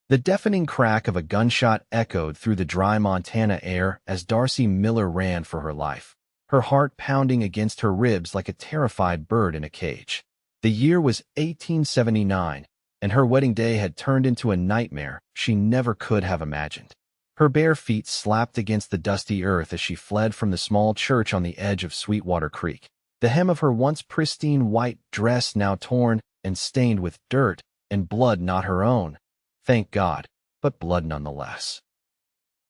The deafening crack of a gunshot echoed through the dry Montana air as Darcy Miller ran for her life, her heart pounding against her ribs like a terrified bird in a cage. The year was 1879, and her wedding day had turned into a nightmare she never could have imagined. Her bare feet slapped against the dusty earth as she fled from the small church on the edge of Sweetwater Creek. The hem of her once pristine white dress now torn and stained with dirt and blood not her own. Thank God, but blood nonetheless.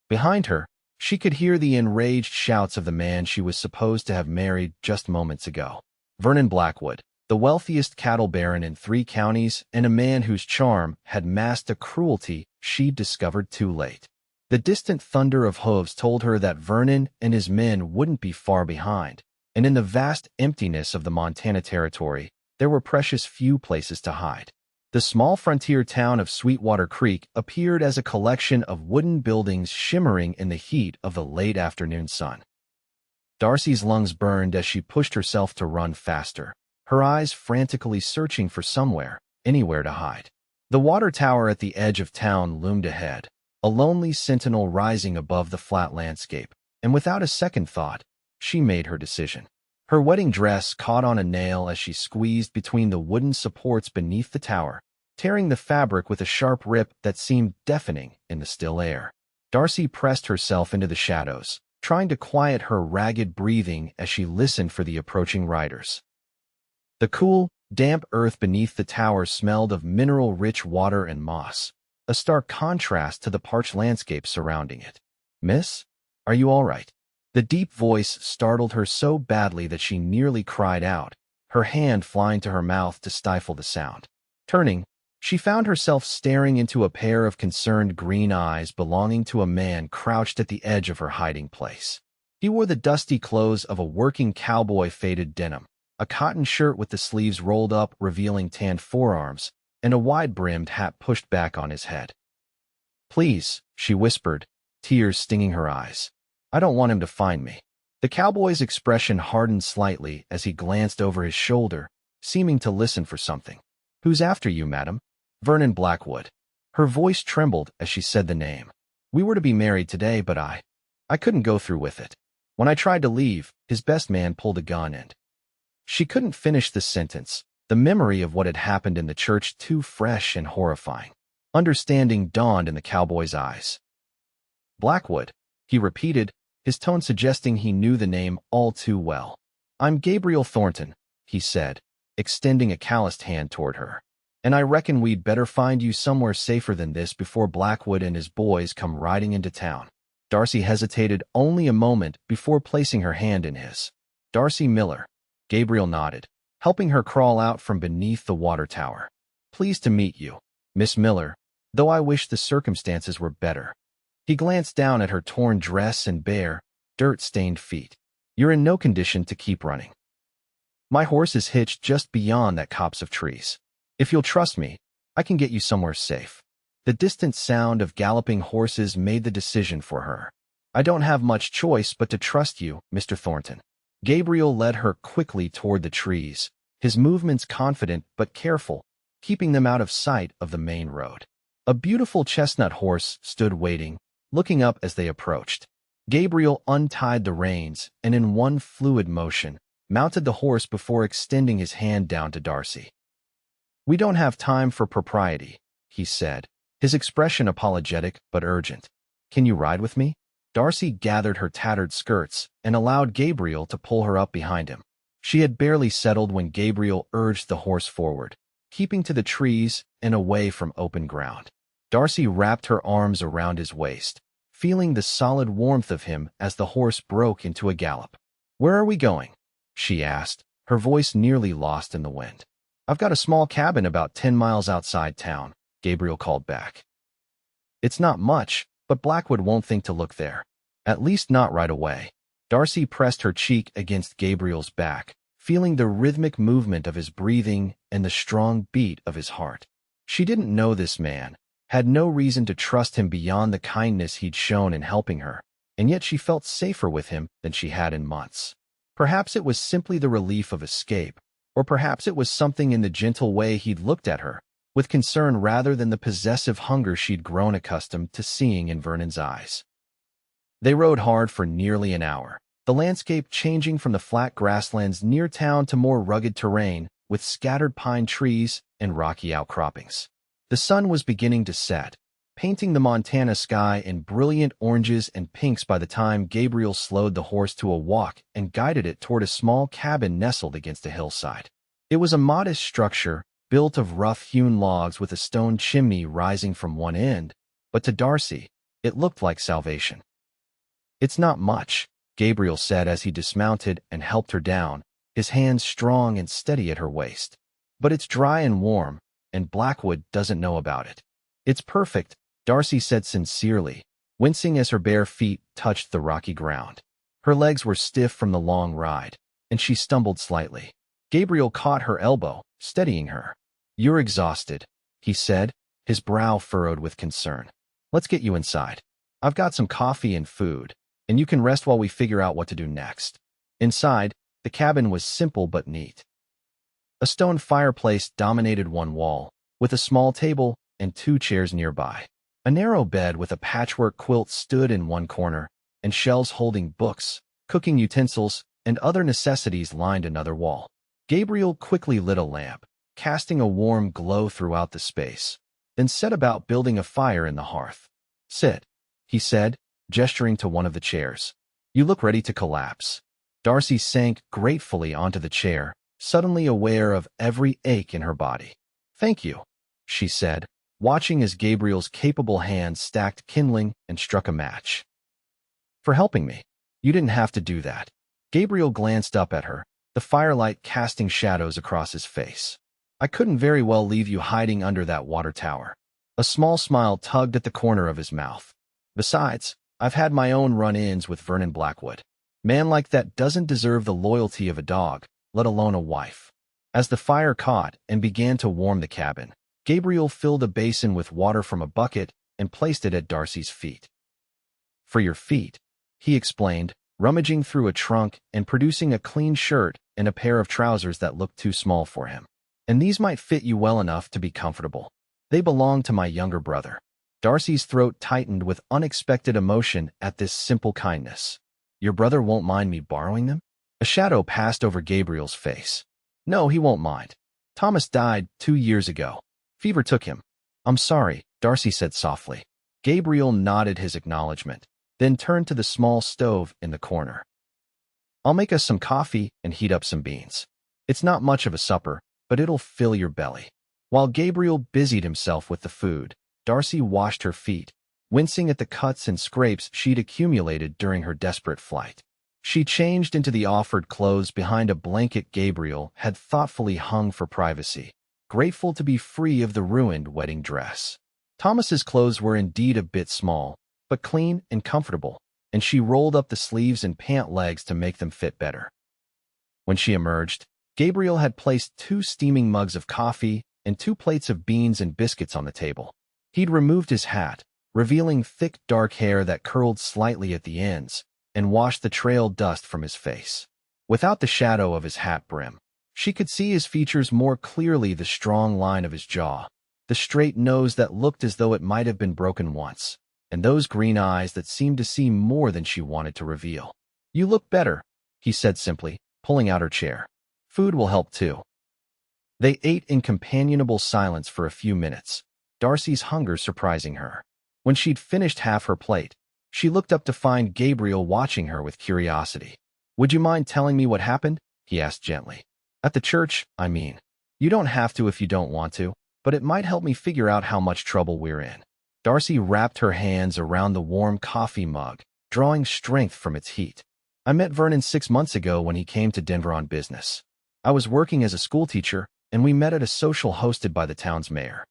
Behind her, she could hear the enraged shouts of the man she was supposed to have married just moments ago. Vernon Blackwood, the wealthiest cattle baron in 3 counties and a man whose charm had masked a cruelty she'd discovered too late. The distant thunder of hooves told her that Vernon and his men wouldn't be far behind, and in the vast emptiness of the Montana Territory, there were precious few places to hide. The small frontier town of Sweetwater Creek appeared as a collection of wooden buildings shimmering in the heat of the late afternoon sun. Darcy's lungs burned as she pushed herself to run faster, her eyes frantically searching for somewhere, anywhere to hide. The water tower at the edge of town loomed ahead, a lonely sentinel rising above the flat landscape, and without a second thought, she made her decision. Her wedding dress caught on a nail as she squeezed between the wooden supports beneath the tower, tearing the fabric with a sharp rip that seemed deafening in the still air. Darcy pressed herself into the shadows, trying to quiet her ragged breathing as she listened for the approaching riders. The cool, damp earth beneath the tower smelled of mineral-rich water and moss, a stark contrast to the parched landscape surrounding it. "Miss, are you all right?" The deep voice startled her so badly that she nearly cried out, her hand flying to her mouth to stifle the sound. Turning, she found herself staring into a pair of concerned green eyes belonging to a man crouched at the edge of her hiding place. He wore the dusty clothes of a working cowboy, faded denim, a cotton shirt with the sleeves rolled up revealing tanned forearms, and a wide-brimmed hat pushed back on his head. "Please," she whispered, tears stinging her eyes. "I don't want him to find me." The cowboy's expression hardened slightly as he glanced over his shoulder, seeming to listen for something. "Who's after you, madam?" "Vernon Blackwood." Her voice trembled as she said the name. "We were to be married today, but I couldn't go through with it. When I tried to leave, his best man pulled a gun and—" She couldn't finish the sentence, the memory of what had happened in the church too fresh and horrifying. Understanding dawned in the cowboy's eyes. "Blackwood," he repeated, his tone suggesting he knew the name all too well. "I'm Gabriel Thornton," he said, extending a calloused hand toward her. "And I reckon we'd better find you somewhere safer than this before Blackwood and his boys come riding into town." Darcy hesitated only a moment before placing her hand in his. "Darcy Miller." Gabriel nodded, helping her crawl out from beneath the water tower. "Pleased to meet you, Miss Miller, though I wish the circumstances were better." He glanced down at her torn dress and bare, dirt-stained feet. "You're in no condition to keep running. My horse is hitched just beyond that copse of trees. If you'll trust me, I can get you somewhere safe." The distant sound of galloping horses made the decision for her. "I don't have much choice but to trust you, Mr. Thornton." Gabriel led her quickly toward the trees, his movements confident but careful, keeping them out of sight of the main road. A beautiful chestnut horse stood waiting, looking up as they approached. Gabriel untied the reins and in one fluid motion, mounted the horse before extending his hand down to Darcy. "We don't have time for propriety," he said, his expression apologetic but urgent. "Can you ride with me?" Darcy gathered her tattered skirts and allowed Gabriel to pull her up behind him. She had barely settled when Gabriel urged the horse forward, keeping to the trees and away from open ground. Darcy wrapped her arms around his waist, feeling the solid warmth of him as the horse broke into a gallop. "Where are we going?" she asked, her voice nearly lost in the wind. "I've got a small cabin about 10 miles outside town," Gabriel called back. "It's not much, but Blackwood won't think to look there. At least not right away." Darcy pressed her cheek against Gabriel's back, feeling the rhythmic movement of his breathing and the strong beat of his heart. She didn't know this man, had no reason to trust him beyond the kindness he'd shown in helping her, and yet she felt safer with him than she had in months. Perhaps it was simply the relief of escape, or perhaps it was something in the gentle way he'd looked at her, with concern rather than the possessive hunger she'd grown accustomed to seeing in Vernon's eyes. They rode hard for nearly an hour, the landscape changing from the flat grasslands near town to more rugged terrain with scattered pine trees and rocky outcroppings. The sun was beginning to set, painting the Montana sky in brilliant oranges and pinks by the time Gabriel slowed the horse to a walk and guided it toward a small cabin nestled against a hillside. It was a modest structure, built of rough-hewn logs with a stone chimney rising from one end, but to Darcy, it looked like salvation. "It's not much," Gabriel said as he dismounted and helped her down, his hands strong and steady at her waist. "But it's dry and warm, and Blackwood doesn't know about it." "It's perfect," Darcy said sincerely, wincing as her bare feet touched the rocky ground. Her legs were stiff from the long ride, and she stumbled slightly. Gabriel caught her elbow, steadying her. "You're exhausted," he said, his brow furrowed with concern. "Let's get you inside. I've got some coffee and food, and you can rest while we figure out what to do next." Inside, the cabin was simple but neat. A stone fireplace dominated one wall, with a small table and 2 chairs nearby. A narrow bed with a patchwork quilt stood in one corner, and shelves holding books, cooking utensils, and other necessities lined another wall. Gabriel quickly lit a lamp, casting a warm glow throughout the space, then set about building a fire in the hearth. "Sit," he said, gesturing to one of the chairs. "You look ready to collapse." Darcy sank gratefully onto the chair, suddenly aware of every ache in her body. "Thank you," she said, watching as Gabriel's capable hand stacked kindling and struck a match. "For helping me. You didn't have to do that." Gabriel glanced up at her, the firelight casting shadows across his face. "I couldn't very well leave you hiding under that water tower." A small smile tugged at the corner of his mouth. "Besides, I've had my own run-ins with Vernon Blackwood. Man like that doesn't deserve the loyalty of a dog, let alone a wife." As the fire caught and began to warm the cabin, Gabriel filled a basin with water from a bucket and placed it at Darcy's feet. "For your feet," he explained, rummaging through a trunk and producing a clean shirt and a pair of trousers that looked too small for him. "And these might fit you well enough to be comfortable. They belong to my younger brother." Darcy's throat tightened with unexpected emotion at this simple kindness. "Your brother won't mind me borrowing them?" A shadow passed over Gabriel's face. "No, he won't mind. Thomas died 2 years ago. Fever took him." "I'm sorry," Darcy said softly. Gabriel nodded his acknowledgement, then turned to the small stove in the corner. "I'll make us some coffee and heat up some beans. It's not much of a supper, but it'll fill your belly." While Gabriel busied himself with the food, Darcy washed her feet, wincing at the cuts and scrapes she'd accumulated during her desperate flight. She changed into the offered clothes behind a blanket Gabriel had thoughtfully hung for privacy, grateful to be free of the ruined wedding dress. Thomas's clothes were indeed a bit small, but clean and comfortable, and she rolled up the sleeves and pant legs to make them fit better. When she emerged, Gabriel had placed 2 steaming mugs of coffee and 2 plates of beans and biscuits on the table. He'd removed his hat, revealing thick dark hair that curled slightly at the ends, and washed the trail dust from his face. Without the shadow of his hat brim, she could see his features more clearly, the strong line of his jaw, the straight nose that looked as though it might have been broken once, and those green eyes that seemed to see more than she wanted to reveal. "You look better," he said simply, pulling out her chair. "Food will help too." They ate in companionable silence for a few minutes, Darcy's hunger surprising her. When she'd finished half her plate, she looked up to find Gabriel watching her with curiosity. "Would you mind telling me what happened?" he asked gently. "At the church, I mean. You don't have to if you don't want to, but it might help me figure out how much trouble we're in." Darcy wrapped her hands around the warm coffee mug, drawing strength from its heat. "I met Vernon 6 months ago when he came to Denver on business. I was working as a schoolteacher, and we met at a social hosted by the town's mayor.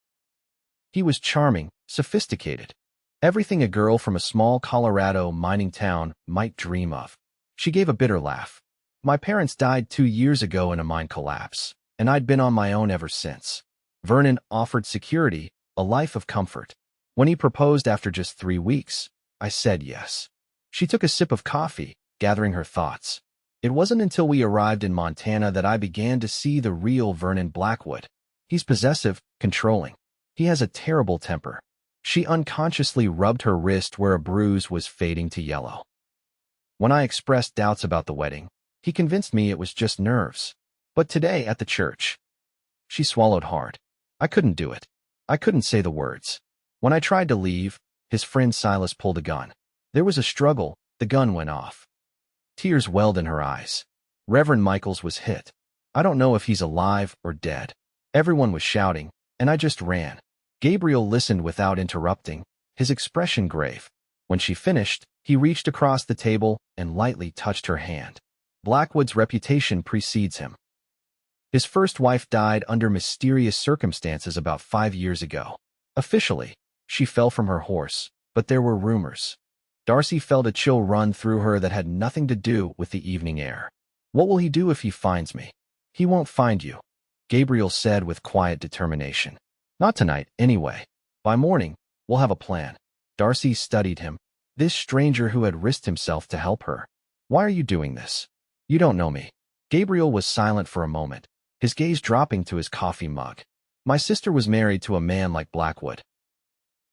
He was charming, sophisticated, everything a girl from a small Colorado mining town might dream of." She gave a bitter laugh. "My parents died 2 years ago in a mine collapse, and I'd been on my own ever since. Vernon offered security, a life of comfort. When he proposed after just 3 weeks, I said yes." She took a sip of coffee, gathering her thoughts. "It wasn't until we arrived in Montana that I began to see the real Vernon Blackwood. He's possessive, controlling. He has a terrible temper. She unconsciously rubbed her wrist where a bruise was fading to yellow. When I expressed doubts about the wedding, he convinced me it was just nerves. But today at the church, she swallowed hard. I couldn't do it. I couldn't say the words. When I tried to leave, his friend Silas pulled a gun. There was a struggle. The gun went off. Tears welled in her eyes. Reverend Michaels was hit. I don't know if he's alive or dead. Everyone was shouting, and I just ran. Gabriel listened without interrupting, his expression grave. When she finished, he reached across the table and lightly touched her hand. Blackwood's reputation precedes him. His first wife died under mysterious circumstances about 5 years ago. Officially, she fell from her horse, but there were rumors. Darcy felt a chill run through her that had nothing to do with the evening air. What will he do if he finds me? He won't find you, Gabriel said with quiet determination. Not tonight, anyway. By morning, we'll have a plan. Darcy studied him, this stranger who had risked himself to help her. Why are you doing this? You don't know me. Gabriel was silent for a moment, his gaze dropping to his coffee mug. My sister was married to a man like Blackwood.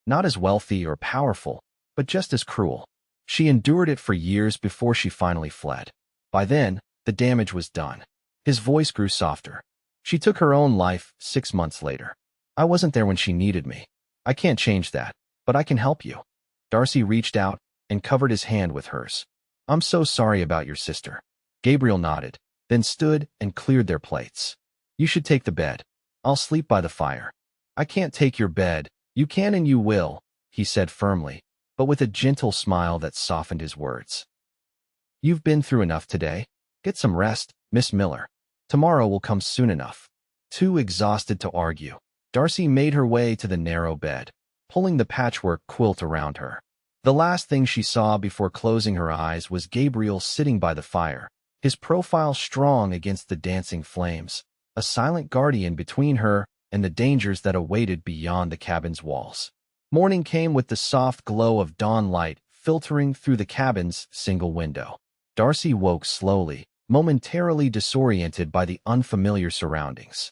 Not as wealthy or powerful, but just as cruel. She endured it for years before she finally fled. By then, the damage was done. His voice grew softer. She took her own life 6 months later. I wasn't there when she needed me. I can't change that, but I can help you. Darcy reached out and covered his hand with hers. I'm so sorry about your sister. Gabriel nodded, then stood and cleared their plates. You should take the bed. I'll sleep by the fire. I can't take your bed. You can and you will, he said firmly, but with a gentle smile that softened his words. You've been through enough today. Get some rest, Miss Miller. Tomorrow will come soon enough. Too exhausted to argue, Darcy made her way to the narrow bed, pulling the patchwork quilt around her. The last thing she saw before closing her eyes was Gabriel sitting by the fire, his profile strong against the dancing flames, a silent guardian between her and the dangers that awaited beyond the cabin's walls. Morning came with the soft glow of dawn light filtering through the cabin's single window. Darcy woke slowly, momentarily disoriented by the unfamiliar surroundings.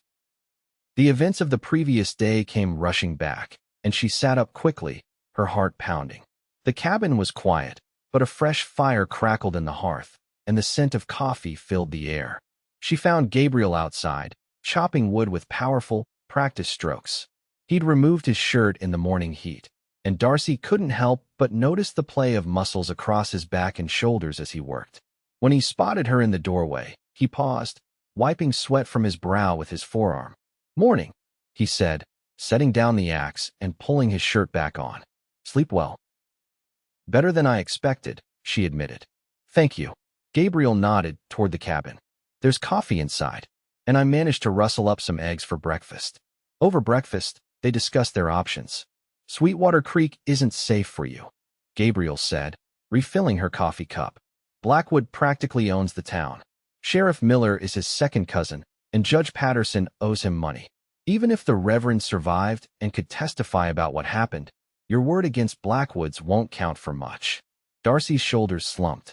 The events of the previous day came rushing back, and she sat up quickly, her heart pounding. The cabin was quiet, but a fresh fire crackled in the hearth, and the scent of coffee filled the air. She found Gabriel outside, chopping wood with powerful, practiced strokes. He'd removed his shirt in the morning heat, and Darcy couldn't help but notice the play of muscles across his back and shoulders as he worked. When he spotted her in the doorway, he paused, wiping sweat from his brow with his forearm. Morning, he said, setting down the axe and pulling his shirt back on. Sleep well. Better than I expected, she admitted. Thank you. Gabriel nodded toward the cabin. There's coffee inside, and I managed to rustle up some eggs for breakfast. Over breakfast, they discussed their options. Sweetwater Creek isn't safe for you, Gabriel said, refilling her coffee cup. Blackwood practically owns the town. Sheriff Miller is his second cousin, and Judge Patterson owes him money. Even if the Reverend survived and could testify about what happened, your word against Blackwood's won't count for much. Darcy's shoulders slumped.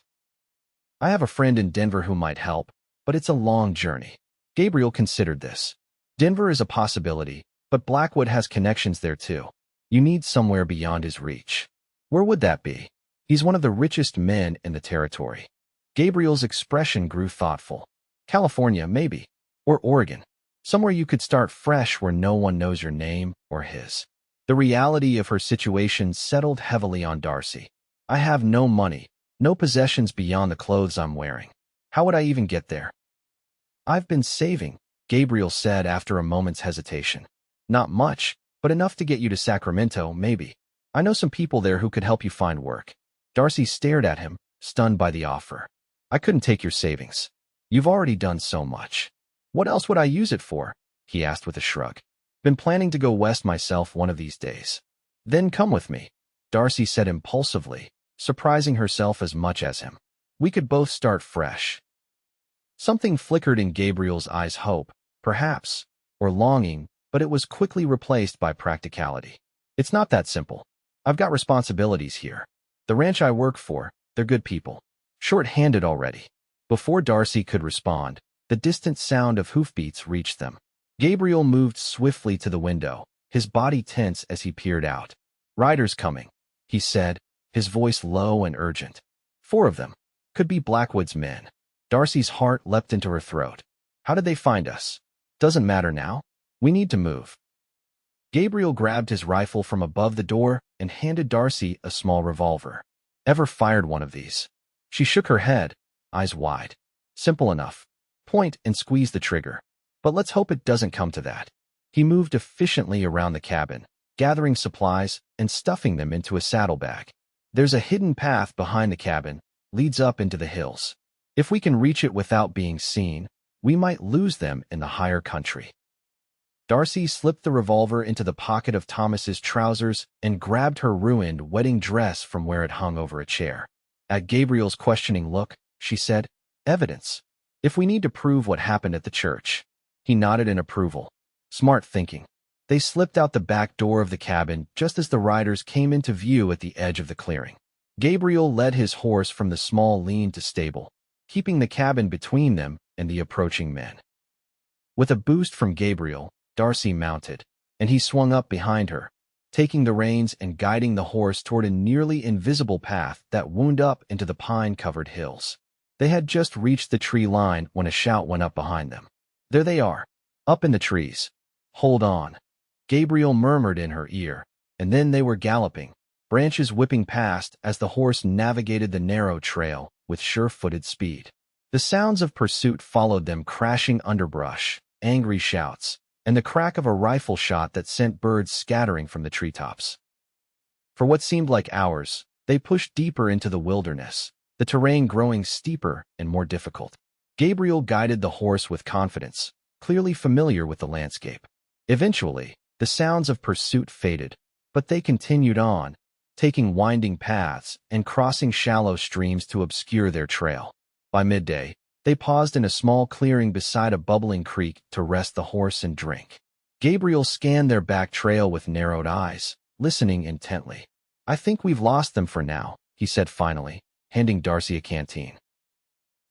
I have a friend in Denver who might help, but it's a long journey. Gabriel considered this. Denver is a possibility, but Blackwood has connections there too. You need somewhere beyond his reach. Where would that be? He's one of the richest men in the territory. Gabriel's expression grew thoughtful. California, maybe. Or Oregon. Somewhere you could start fresh where no one knows your name or his. The reality of her situation settled heavily on Darcy. I have no money, no possessions beyond the clothes I'm wearing. How would I even get there? I've been saving, Gabriel said after a moment's hesitation. Not much, but enough to get you to Sacramento, maybe. I know some people there who could help you find work. Darcy stared at him, stunned by the offer. I couldn't take your savings. You've already done so much. What else would I use it for? He asked with a shrug. Been planning to go west myself one of these days. Then come with me, Darcy said impulsively, surprising herself as much as him. We could both start fresh. Something flickered in Gabriel's eyes, hope, perhaps, or longing, but it was quickly replaced by practicality. It's not that simple. I've got responsibilities here. The ranch I work for, they're good people. Short-handed already. Before Darcy could respond, the distant sound of hoofbeats reached them. Gabriel moved swiftly to the window, his body tense as he peered out. "Riders coming," he said, his voice low and urgent. 4 of them. Could be Blackwood's men. Darcy's heart leapt into her throat. How did they find us? Doesn't matter now. We need to move. Gabriel grabbed his rifle from above the door and handed Darcy a small revolver. Ever fired one of these? She shook her head, eyes wide. Simple enough. Point and squeeze the trigger. But let's hope it doesn't come to that. He moved efficiently around the cabin, gathering supplies and stuffing them into a saddlebag. There's a hidden path behind the cabin, leads up into the hills. If we can reach it without being seen, we might lose them in the higher country. Darcy slipped the revolver into the pocket of Thomas's trousers and grabbed her ruined wedding dress from where it hung over a chair. At Gabriel's questioning look, she said, "Evidence. If we need to prove what happened at the church." He nodded in approval. Smart thinking. They slipped out the back door of the cabin just as the riders came into view at the edge of the clearing. Gabriel led his horse from the small lean-to stable, keeping the cabin between them and the approaching men. With a boost from Gabriel, Darcy mounted, and he swung up behind her, taking the reins and guiding the horse toward a nearly invisible path that wound up into the pine-covered hills. They had just reached the tree line when a shout went up behind them. "There they are, up in the trees. Hold on," Gabriel murmured in her ear, and then they were galloping, branches whipping past as the horse navigated the narrow trail with sure-footed speed. The sounds of pursuit followed them, crashing underbrush, angry shouts, and the crack of a rifle shot that sent birds scattering from the treetops. For what seemed like hours, they pushed deeper into the wilderness, the terrain growing steeper and more difficult. Gabriel guided the horse with confidence, clearly familiar with the landscape. Eventually, the sounds of pursuit faded, but they continued on, taking winding paths and crossing shallow streams to obscure their trail. By midday, they paused in a small clearing beside a bubbling creek to rest the horse and drink. Gabriel scanned their back trail with narrowed eyes, listening intently. "I think we've lost them for now," he said finally, handing Darcy a canteen.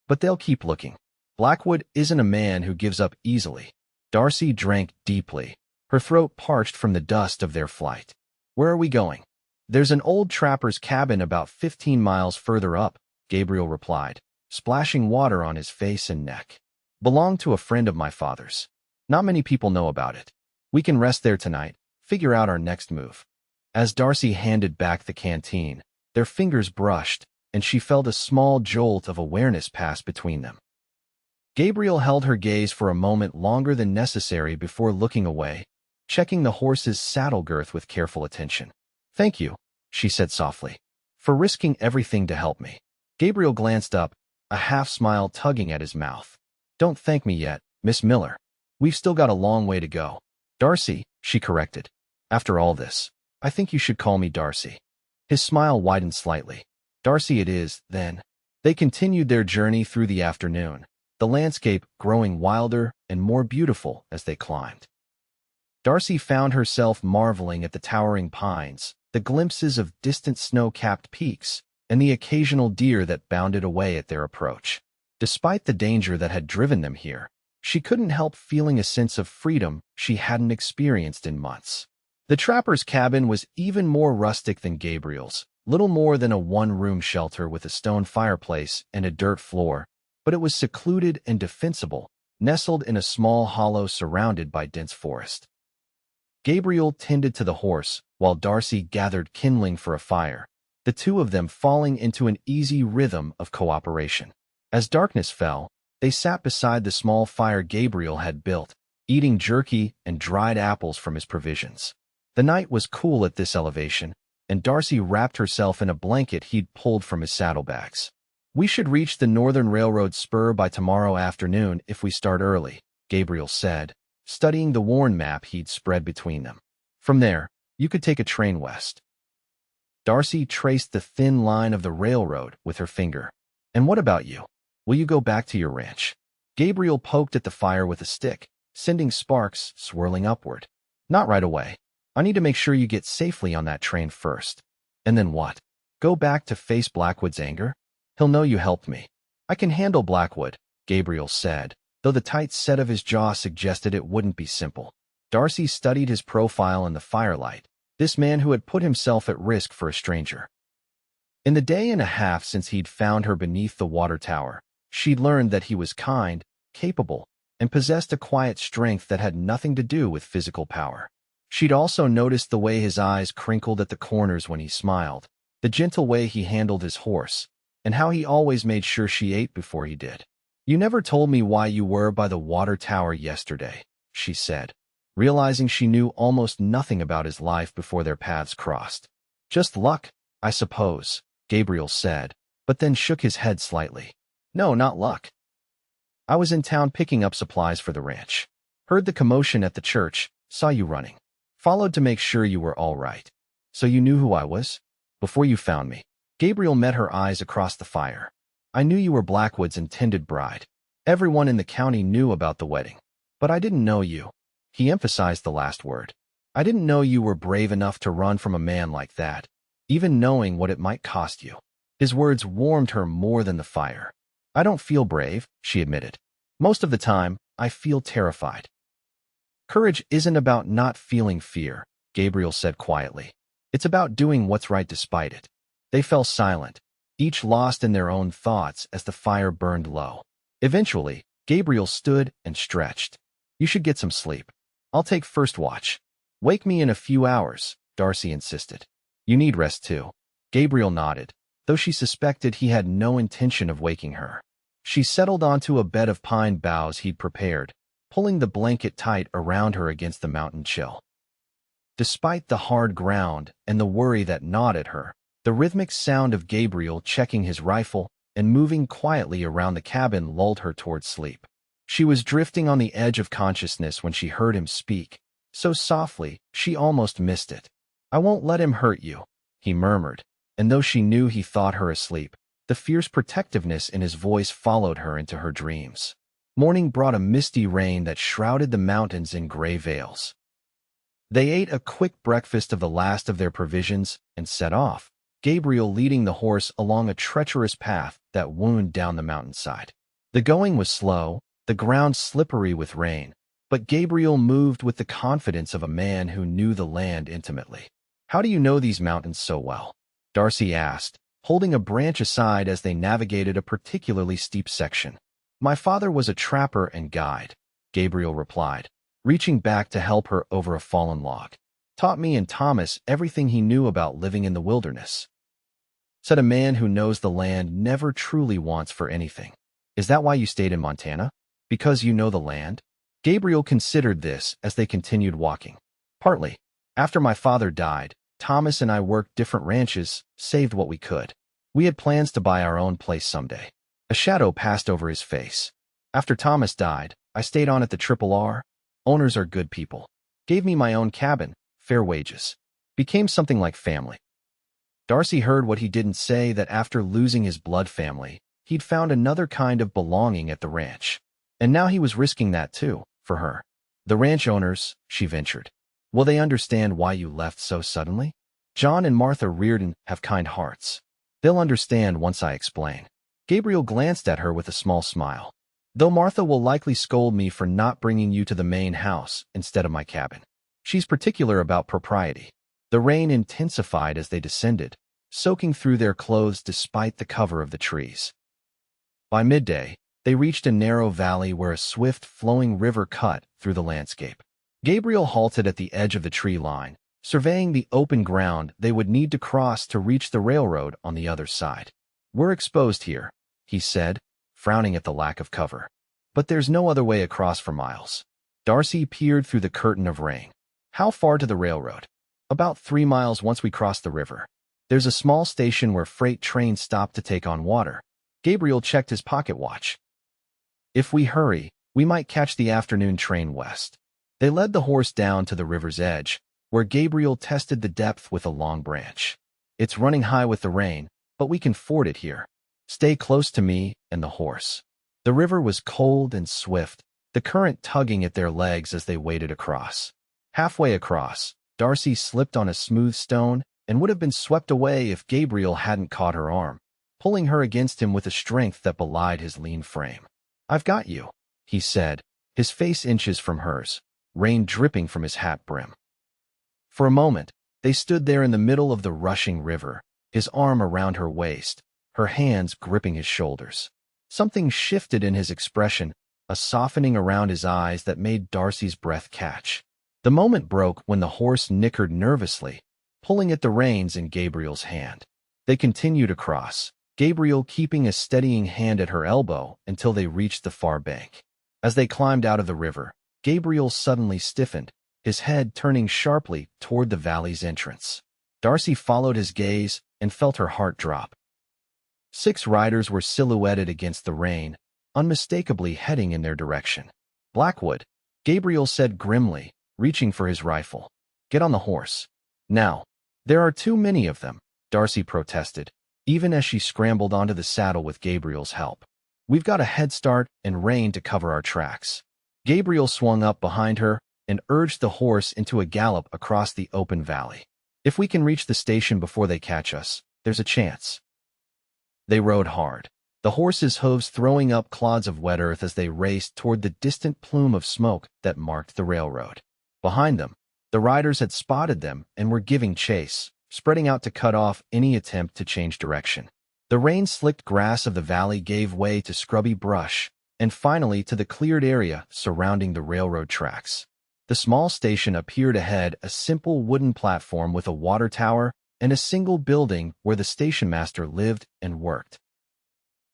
"But they'll keep looking. Blackwood isn't a man who gives up easily." Darcy drank deeply, her throat parched from the dust of their flight. "Where are we going?" "There's an old trapper's cabin about 15 miles further up," Gabriel replied, splashing water on his face and neck. "Belonged to a friend of my father's. Not many people know about it. We can rest there tonight, figure out our next move." As Darcy handed back the canteen, their fingers brushed, and she felt a small jolt of awareness pass between them. Gabriel held her gaze for a moment longer than necessary before looking away, checking the horse's saddle girth with careful attention. "Thank you," she said softly, "for risking everything to help me." Gabriel glanced up, a half-smile tugging at his mouth. "Don't thank me yet, Miss Miller. We've still got a long way to go." "Darcy," she corrected. "After all this, I think you should call me Darcy." His smile widened slightly. "Darcy it is, then." They continued their journey through the afternoon, the landscape growing wilder and more beautiful as they climbed. Darcy found herself marveling at the towering pines, the glimpses of distant snow-capped peaks, and the occasional deer that bounded away at their approach. Despite the danger that had driven them here, she couldn't help feeling a sense of freedom she hadn't experienced in months. The trapper's cabin was even more rustic than Gabriel's, little more than a one-room shelter with a stone fireplace and a dirt floor, but it was secluded and defensible, nestled in a small hollow surrounded by dense forest. Gabriel tended to the horse, while Darcy gathered kindling for a fire, the two of them falling into an easy rhythm of cooperation. As darkness fell, they sat beside the small fire Gabriel had built, eating jerky and dried apples from his provisions. The night was cool at this elevation, and Darcy wrapped herself in a blanket he'd pulled from his saddlebags. "We should reach the Northern Railroad spur by tomorrow afternoon if we start early," Gabriel said, studying the worn map he'd spread between them. "From there, you could take a train west." Darcy traced the thin line of the railroad with her finger. "And what about you? Will you go back to your ranch?" Gabriel poked at the fire with a stick, sending sparks swirling upward. "Not right away. I need to make sure you get safely on that train first." "And then what? Go back to face Blackwood's anger? He'll know you helped me." "I can handle Blackwood," Gabriel said, though the tight set of his jaw suggested it wouldn't be simple. Darcy studied his profile in the firelight, this man who had put himself at risk for a stranger. In the day and a half since he'd found her beneath the water tower, she'd learned that he was kind, capable, and possessed a quiet strength that had nothing to do with physical power. She'd also noticed the way his eyes crinkled at the corners when he smiled, the gentle way he handled his horse, and how he always made sure she ate before he did. "You never told me why you were by the water tower yesterday," she said, realizing she knew almost nothing about his life before their paths crossed. "Just luck, I suppose," Gabriel said, but then shook his head slightly. "No, not luck. I was in town picking up supplies for the ranch. Heard the commotion at the church, saw you running. Followed to make sure you were all right. So you knew who I was? Before you found me." Gabriel met her eyes across the fire. "I knew you were Blackwood's intended bride. Everyone in the county knew about the wedding. But I didn't know you." He emphasized the last word. "I didn't know you were brave enough to run from a man like that, even knowing what it might cost you." His words warmed her more than the fire. "I don't feel brave," she admitted. "Most of the time, I feel terrified." "Courage isn't about not feeling fear," Gabriel said quietly. "It's about doing what's right despite it." They fell silent, each lost in their own thoughts as the fire burned low. Eventually, Gabriel stood and stretched. "You should get some sleep. I'll take first watch." "Wake me in a few hours," Darcy insisted. "You need rest too." Gabriel nodded, though she suspected he had no intention of waking her. She settled onto a bed of pine boughs he'd prepared, pulling the blanket tight around her against the mountain chill. Despite the hard ground and the worry that gnawed at her, the rhythmic sound of Gabriel checking his rifle and moving quietly around the cabin lulled her towards sleep. She was drifting on the edge of consciousness when she heard him speak, so softly she almost missed it. "I won't let him hurt you," he murmured, and though she knew he thought her asleep, the fierce protectiveness in his voice followed her into her dreams. Morning brought a misty rain that shrouded the mountains in gray veils. They ate a quick breakfast of the last of their provisions and set off, Gabriel leading the horse along a treacherous path that wound down the mountainside. The going was slow, the ground slippery with rain, but Gabriel moved with the confidence of a man who knew the land intimately. "How do you know these mountains so well?" Darcy asked, holding a branch aside as they navigated a particularly steep section. "My father was a trapper and guide," Gabriel replied, reaching back to help her over a fallen log. "Taught me and Thomas everything he knew about living in the wilderness." Said a man who knows the land never truly wants for anything. "Is that why you stayed in Montana? Because you know the land?" Gabriel considered this as they continued walking. "Partly. After my father died, Thomas and I worked different ranches, saved what we could. We had plans to buy our own place someday." A shadow passed over his face. "After Thomas died, I stayed on at the Triple R. Owners are good people. Gave me my own cabin, fair wages. Became something like family." Darcy heard what he didn't say, that after losing his blood family, he'd found another kind of belonging at the ranch. And now he was risking that too, for her. "The ranch owners," she ventured. "Will they understand why you left so suddenly?" "John and Martha Reardon have kind hearts. They'll understand once I explain." Gabriel glanced at her with a small smile. "Though Martha will likely scold me for not bringing you to the main house instead of my cabin. She's particular about propriety." The rain intensified as they descended, soaking through their clothes despite the cover of the trees. By midday, they reached a narrow valley where a swift, flowing river cut through the landscape. Gabriel halted at the edge of the tree line, surveying the open ground they would need to cross to reach the railroad on the other side. "We're exposed here," he said, frowning at the lack of cover. "But there's no other way across for miles." Darcy peered through the curtain of rain. "How far to the railroad?" "About 3 miles once we cross the river. There's a small station where freight trains stop to take on water." Gabriel checked his pocket watch. "If we hurry, we might catch the afternoon train west." They led the horse down to the river's edge, where Gabriel tested the depth with a long branch. "It's running high with the rain, but we can ford it here. Stay close to me and the horse." The river was cold and swift, the current tugging at their legs as they waded across. Halfway across, Darcy slipped on a smooth stone and would have been swept away if Gabriel hadn't caught her arm, pulling her against him with a strength that belied his lean frame. "I've got you," he said, his face inches from hers, rain dripping from his hat brim. For a moment, they stood there in the middle of the rushing river, his arm around her waist, her hands gripping his shoulders. Something shifted in his expression, a softening around his eyes that made Darcy's breath catch. The moment broke when the horse nickered nervously, pulling at the reins in Gabriel's hand. They continued across, Gabriel keeping a steadying hand at her elbow until they reached the far bank. As they climbed out of the river, Gabriel suddenly stiffened, his head turning sharply toward the valley's entrance. Darcy followed his gaze and felt her heart drop. 6 riders were silhouetted against the rain, unmistakably heading in their direction. "Blackwood," Gabriel said grimly, reaching for his rifle. "Get on the horse. Now." "There are too many of them," Darcy protested, even as she scrambled onto the saddle with Gabriel's help. "We've got a head start and rain to cover our tracks." Gabriel swung up behind her and urged the horse into a gallop across the open valley. "If we can reach the station before they catch us, there's a chance." They rode hard, the horse's hooves throwing up clods of wet earth as they raced toward the distant plume of smoke that marked the railroad. Behind them, the riders had spotted them and were giving chase, spreading out to cut off any attempt to change direction. The rain-slicked grass of the valley gave way to scrubby brush, and finally to the cleared area surrounding the railroad tracks. The small station appeared ahead, a simple wooden platform with a water tower and a single building where the station master lived and worked.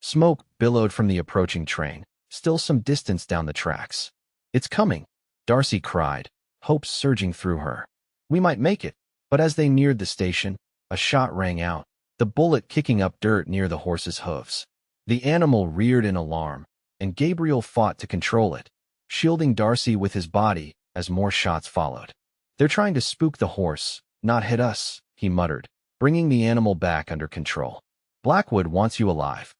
Smoke billowed from the approaching train, still some distance down the tracks. "It's coming," Darcy cried, hope surging through her. "We might make it." But as they neared the station, a shot rang out, the bullet kicking up dirt near the horse's hooves. The animal reared in alarm, and Gabriel fought to control it, shielding Darcy with his body as more shots followed. "They're trying to spook the horse, not hit us," he muttered, bringing the animal back under control. "Blackwood wants you alive."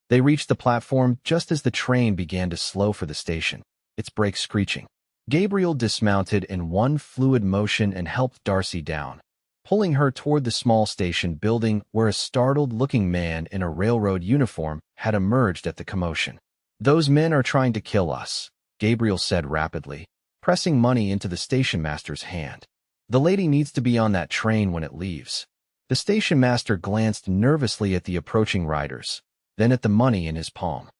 They reached the platform just as the train began to slow for the station, its brakes screeching. Gabriel dismounted in one fluid motion and helped Darcy down, pulling her toward the small station building where a startled-looking man in a railroad uniform had emerged at the commotion. "Those men are trying to kill us," Gabriel said rapidly, pressing money into the station master's hand. "The lady needs to be on that train when it leaves." The station master glanced nervously at the approaching riders, then at the money in his palm.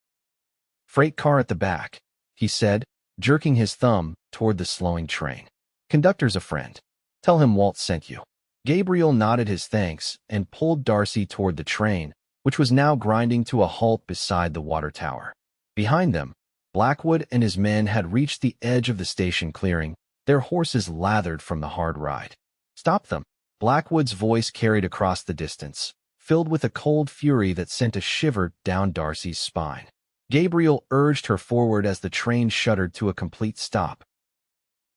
"Freight car at the back," he said, jerking his thumb toward the slowing train. "Conductor's a friend. Tell him Walt sent you." Gabriel nodded his thanks and pulled Darcy toward the train, which was now grinding to a halt beside the water tower. Behind them, Blackwood and his men had reached the edge of the station clearing, their horses lathered from the hard ride. "Stop them," Blackwood's voice carried across the distance, filled with a cold fury that sent a shiver down Darcy's spine. Gabriel urged her forward as the train shuddered to a complete stop.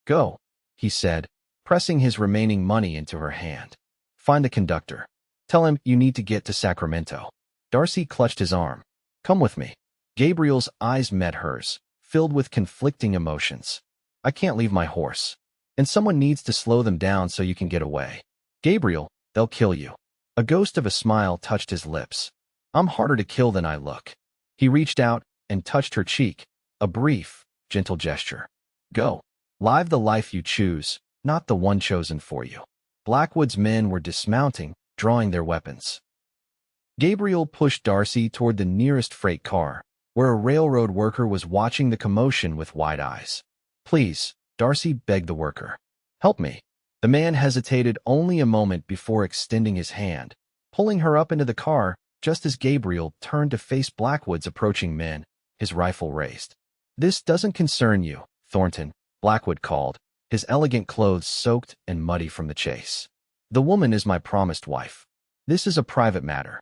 "Go," he said, pressing his remaining money into her hand. "Find the conductor. Tell him you need to get to Sacramento." Darcy clutched his arm. "Come with me." Gabriel's eyes met hers, filled with conflicting emotions. "I can't leave my horse. And someone needs to slow them down so you can get away." "Gabriel, they'll kill you." A ghost of a smile touched his lips. "I'm harder to kill than I look." He reached out and touched her cheek, a brief, gentle gesture. "Go. Live the life you choose, not the one chosen for you." Blackwood's men were dismounting, drawing their weapons. Gabriel pushed Darcy toward the nearest freight car, where a railroad worker was watching the commotion with wide eyes. "Please," Darcy begged the worker. "Help me." The man hesitated only a moment before extending his hand, pulling her up into the car just as Gabriel turned to face Blackwood's approaching men, his rifle raised. "This doesn't concern you, Thornton," Blackwood called, his elegant clothes soaked and muddy from the chase. "The woman is my promised wife. This is a private matter."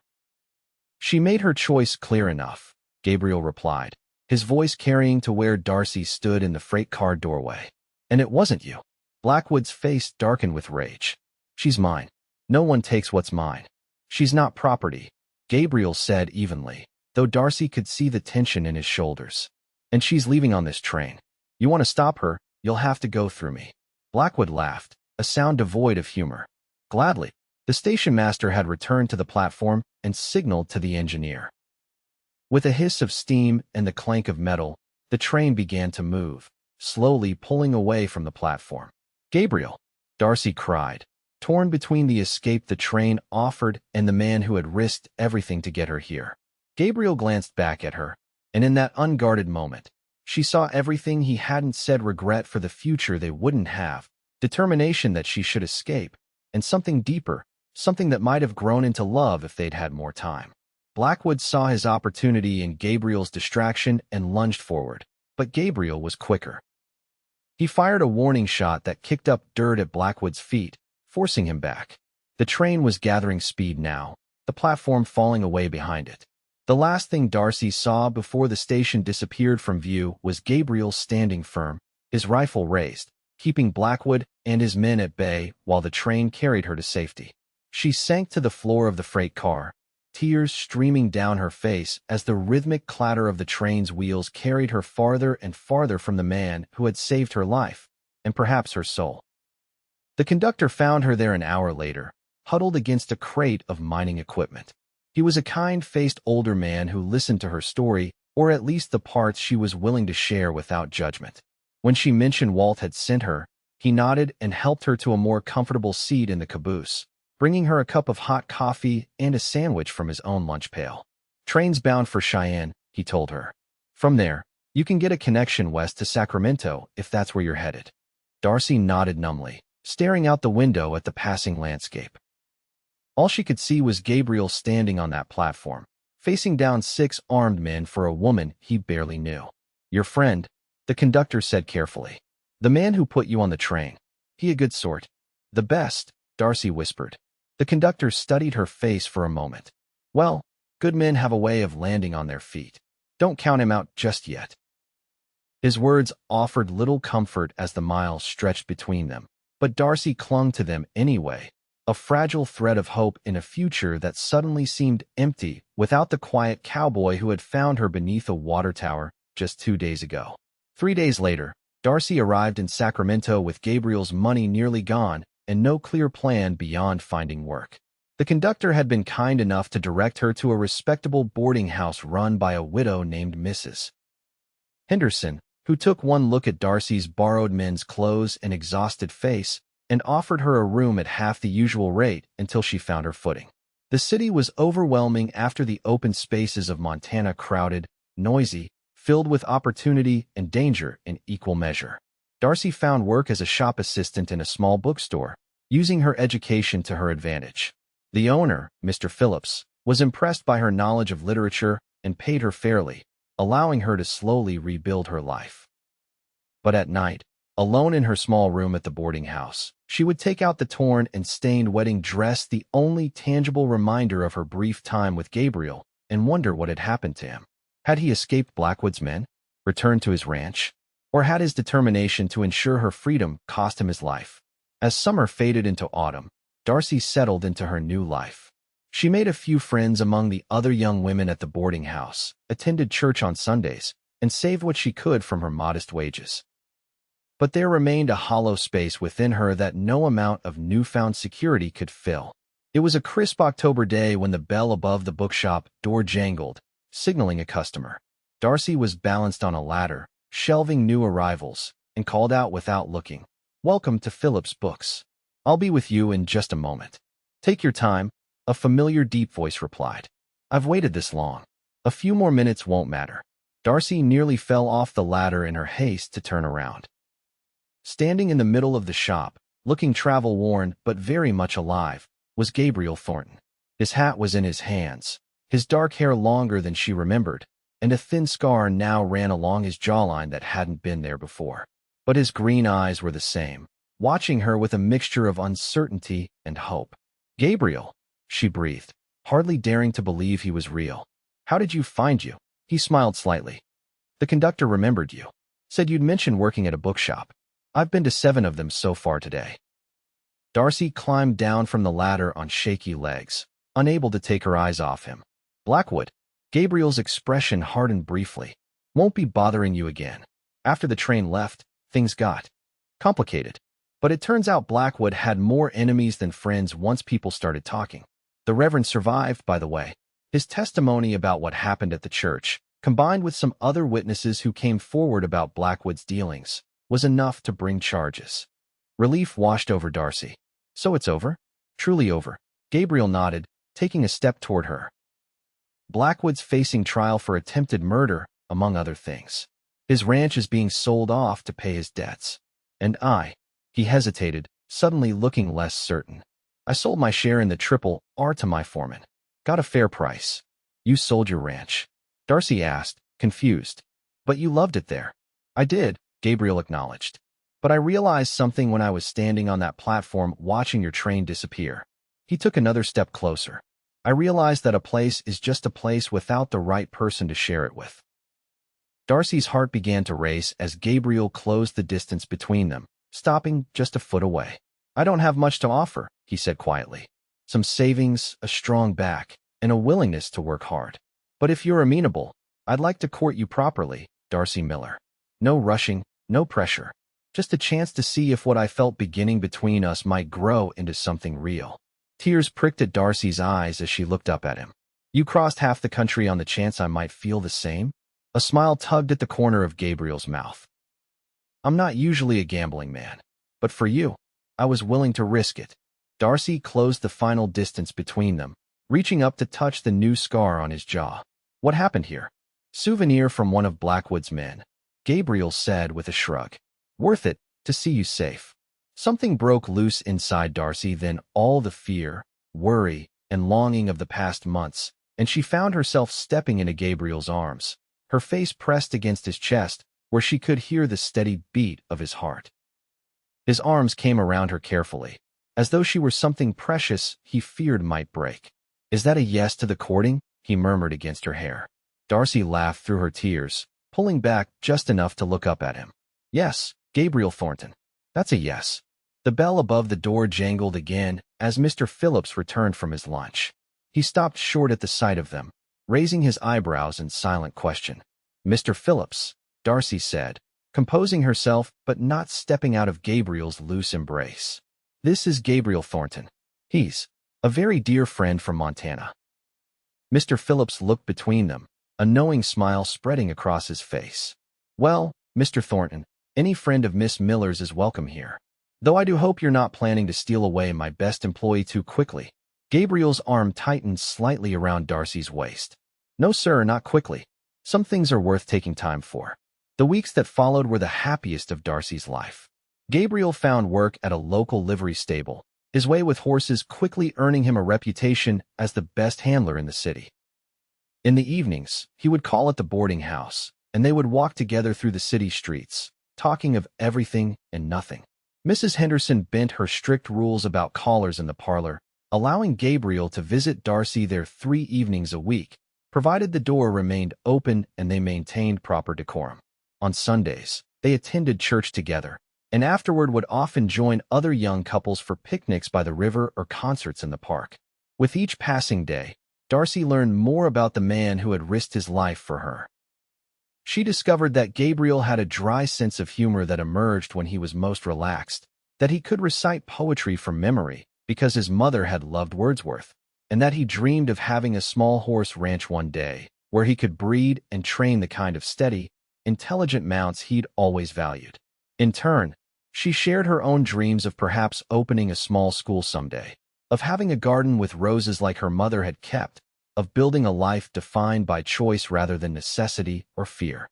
"She made her choice clear enough," Gabriel replied, his voice carrying to where Darcy stood in the freight car doorway. "And it wasn't you." Blackwood's face darkened with rage. "She's mine. No one takes what's mine. She's not property," Gabriel said evenly, though Darcy could see the tension in his shoulders. "And she's leaving on this train. You want to stop her, you'll have to go through me." Blackwood laughed, a sound devoid of humor. "Gladly." The station master had returned to the platform and signaled to the engineer. With a hiss of steam and the clank of metal, the train began to move, slowly pulling away from the platform. "Gabriel!" Darcy cried, torn between the escape the train offered and the man who had risked everything to get her here. Gabriel glanced back at her, and in that unguarded moment, she saw everything he hadn't said: regret for the future they wouldn't have, determination that she should escape, and something deeper, something that might have grown into love if they'd had more time. Blackwood saw his opportunity in Gabriel's distraction and lunged forward, but Gabriel was quicker. He fired a warning shot that kicked up dirt at Blackwood's feet, forcing him back. The train was gathering speed now, the platform falling away behind it. The last thing Darcy saw before the station disappeared from view was Gabriel standing firm, his rifle raised, keeping Blackwood and his men at bay while the train carried her to safety. She sank to the floor of the freight car, tears streaming down her face as the rhythmic clatter of the train's wheels carried her farther and farther from the man who had saved her life, and perhaps her soul. The conductor found her there an hour later, huddled against a crate of mining equipment. He was a kind-faced older man who listened to her story, or at least the parts she was willing to share without judgment. When she mentioned Walt had sent her, he nodded and helped her to a more comfortable seat in the caboose, bringing her a cup of hot coffee and a sandwich from his own lunch pail. "Train's bound for Cheyenne," he told her. "From there, you can get a connection west to Sacramento if that's where you're headed." Darcy nodded numbly, staring out the window at the passing landscape. All she could see was Gabriel standing on that platform, facing down 6 armed men for a woman he barely knew. "Your friend," the conductor said carefully. "The man who put you on the train. He a good sort?" "The best," Darcy whispered. The conductor studied her face for a moment. "Well, good men have a way of landing on their feet. Don't count him out just yet." His words offered little comfort as the miles stretched between them, but Darcy clung to them anyway, a fragile thread of hope in a future that suddenly seemed empty without the quiet cowboy who had found her beneath a water tower just 2 days ago. 3 days later, Darcy arrived in Sacramento with Gabriel's money nearly gone and no clear plan beyond finding work. The conductor had been kind enough to direct her to a respectable boarding house run by a widow named Mrs. Henderson, who took one look at Darcy's borrowed men's clothes and exhausted face and offered her a room at half the usual rate until she found her footing. The city was overwhelming after the open spaces of Montana, crowded, noisy, filled with opportunity and danger in equal measure. Darcy found work as a shop assistant in a small bookstore, using her education to her advantage. The owner, Mr. Phillips, was impressed by her knowledge of literature and paid her fairly, allowing her to slowly rebuild her life. But at night, alone in her small room at the boarding house, she would take out the torn and stained wedding dress, the only tangible reminder of her brief time with Gabriel, and wonder what had happened to him. Had he escaped Blackwood's men, returned to his ranch, or had his determination to ensure her freedom cost him his life? As summer faded into autumn, Darcy settled into her new life. She made a few friends among the other young women at the boarding house, attended church on Sundays, and saved what she could from her modest wages. But there remained a hollow space within her that no amount of newfound security could fill. It was a crisp October day when the bell above the bookshop door jangled, signaling a customer. Darcy was balanced on a ladder, shelving new arrivals, and called out without looking, "Welcome to Phillips Books. I'll be with you in just a moment." "Take your time," a familiar deep voice replied. "I've waited this long. A few more minutes won't matter." Darcy nearly fell off the ladder in her haste to turn around. Standing in the middle of the shop, looking travel-worn but very much alive, was Gabriel Thornton. His hat was in his hands, his dark hair longer than she remembered, and a thin scar now ran along his jawline that hadn't been there before. But his green eyes were the same, watching her with a mixture of uncertainty and hope. "Gabriel," she breathed, hardly daring to believe he was real. "How did you find you?" He smiled slightly. "The conductor remembered you. Said you'd mentioned working at a bookshop. I've been to 7 of them so far today." Darcy climbed down from the ladder on shaky legs, unable to take her eyes off him. "Blackwood." Gabriel's expression hardened briefly. "Won't be bothering you again. After the train left, things got complicated. But it turns out Blackwood had more enemies than friends once people started talking. The Reverend survived, by the way. His testimony about what happened at the church, combined with some other witnesses who came forward about Blackwood's dealings, was enough to bring charges. Relief washed over Darcy. So it's over? Truly over. Gabriel nodded, taking a step toward her. Blackwood's facing trial for attempted murder, among other things. His ranch is being sold off to pay his debts. And he hesitated, suddenly looking less certain. I sold my share in the Triple R to my foreman. Got a fair price. You sold your ranch? Darcy asked, confused. But you loved it there. I did, Gabriel acknowledged. But I realized something when I was standing on that platform watching your train disappear. He took another step closer. I realized that a place is just a place without the right person to share it with. Darcy's heart began to race as Gabriel closed the distance between them, stopping just a foot away. I don't have much to offer, he said quietly. Some savings, a strong back, and a willingness to work hard. But if you're amenable, I'd like to court you properly, Darcy Miller. No rushing, no pressure. Just a chance to see if what I felt beginning between us might grow into something real. Tears pricked at Darcy's eyes as she looked up at him. You crossed half the country on the chance I might feel the same? A smile tugged at the corner of Gabriel's mouth. I'm not usually a gambling man, but for you, I was willing to risk it. Darcy closed the final distance between them, reaching up to touch the new scar on his jaw. What happened here? Souvenir from one of Blackwood's men, Gabriel said with a shrug. Worth it, to see you safe. Something broke loose inside Darcy then, all the fear, worry, and longing of the past months, and she found herself stepping into Gabriel's arms, her face pressed against his chest, where she could hear the steady beat of his heart. His arms came around her carefully, as though she were something precious he feared might break. Is that a yes to the courting? He murmured against her hair. Darcy laughed through her tears, pulling back just enough to look up at him. Yes, Gabriel Thornton. That's a yes. The bell above the door jangled again as Mr. Phillips returned from his lunch. He stopped short at the sight of them, raising his eyebrows in silent question. Mr. Phillips, Darcy said, composing herself but not stepping out of Gabriel's loose embrace. This is Gabriel Thornton. He's a very dear friend from Montana. Mr. Phillips looked between them, a knowing smile spreading across his face. Well, Mr. Thornton, any friend of Miss Miller's is welcome here. Though I do hope you're not planning to steal away my best employee too quickly. Gabriel's arm tightened slightly around Darcy's waist. No, sir, not quickly. Some things are worth taking time for. The weeks that followed were the happiest of Darcy's life. Gabriel found work at a local livery stable, his way with horses quickly earning him a reputation as the best handler in the city. In the evenings, he would call at the boarding house, and they would walk together through the city streets, talking of everything and nothing. Mrs. Henderson bent her strict rules about callers in the parlor, allowing Gabriel to visit Darcy there 3 evenings a week, provided the door remained open and they maintained proper decorum. On Sundays, they attended church together, and afterward would often join other young couples for picnics by the river or concerts in the park. With each passing day, Darcy learned more about the man who had risked his life for her. She discovered that Gabriel had a dry sense of humor that emerged when he was most relaxed, that he could recite poetry from memory because his mother had loved Wordsworth, and that he dreamed of having a small horse ranch one day where he could breed and train the kind of steady, intelligent mounts he'd always valued. In turn, she shared her own dreams of perhaps opening a small school someday, of having a garden with roses like her mother had kept, of building a life defined by choice rather than necessity or fear.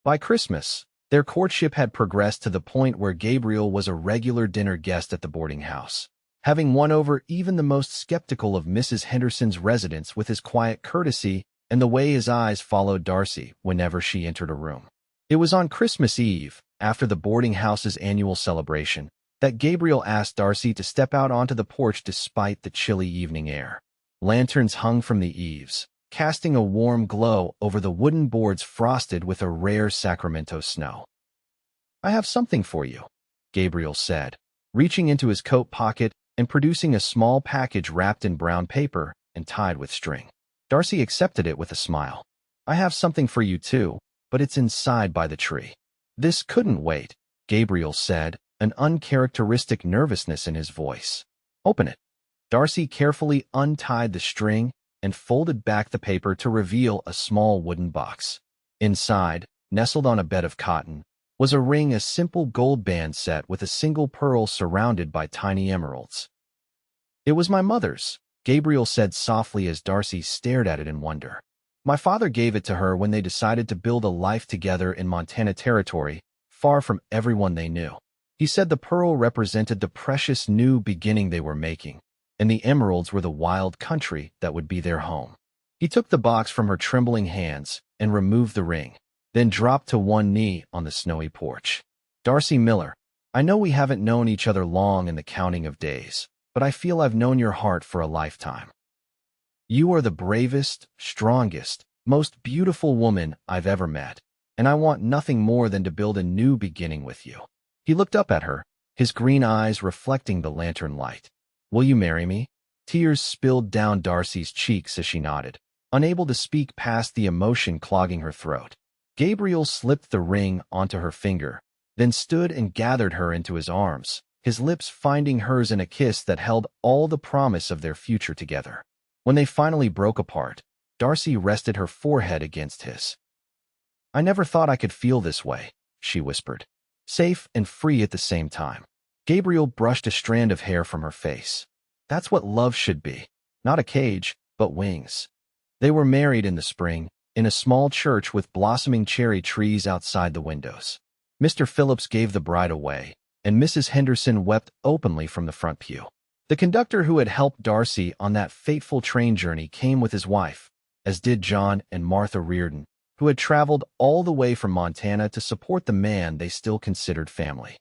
By Christmas, their courtship had progressed to the point where Gabriel was a regular dinner guest at the boarding house, having won over even the most skeptical of Mrs. Henderson's residents with his quiet courtesy and the way his eyes followed Darcy whenever she entered a room. It was on Christmas Eve, after the boarding house's annual celebration, that Gabriel asked Darcy to step out onto the porch despite the chilly evening air. Lanterns hung from the eaves, casting a warm glow over the wooden boards frosted with a rare Sacramento snow. I have something for you, Gabriel said, reaching into his coat pocket and producing a small package wrapped in brown paper and tied with string. Darcy accepted it with a smile. I have something for you too, but it's inside by the tree. This couldn't wait, Gabriel said, an uncharacteristic nervousness in his voice. Open it. Darcy carefully untied the string and folded back the paper to reveal a small wooden box. Inside, nestled on a bed of cotton, was a ring, a simple gold band set with a single pearl surrounded by tiny emeralds. "It was my mother's," Gabriel said softly as Darcy stared at it in wonder. "My father gave it to her when they decided to build a life together in Montana Territory, far from everyone they knew. He said the pearl represented the precious new beginning they were making, and the emeralds were the wild country that would be their home." He took the box from her trembling hands and removed the ring, then dropped to one knee on the snowy porch. "Darcy Miller, I know we haven't known each other long in the counting of days, but I feel I've known your heart for a lifetime. You are the bravest, strongest, most beautiful woman I've ever met, and I want nothing more than to build a new beginning with you." He looked up at her, his green eyes reflecting the lantern light. "Will you marry me?" Tears spilled down Darcy's cheeks as she nodded, unable to speak past the emotion clogging her throat. Gabriel slipped the ring onto her finger, then stood and gathered her into his arms, his lips finding hers in a kiss that held all the promise of their future together. When they finally broke apart, Darcy rested her forehead against his. "I never thought I could feel this way," she whispered, safe and free at the same time. Gabriel brushed a strand of hair from her face. "That's what love should be. Not a cage, but wings." They were married in the spring, in a small church with blossoming cherry trees outside the windows. Mr. Phillips gave the bride away, and Mrs. Henderson wept openly from the front pew. The conductor who had helped Darcy on that fateful train journey came with his wife, as did John and Martha Reardon, who had traveled all the way from Montana to support the man they still considered family.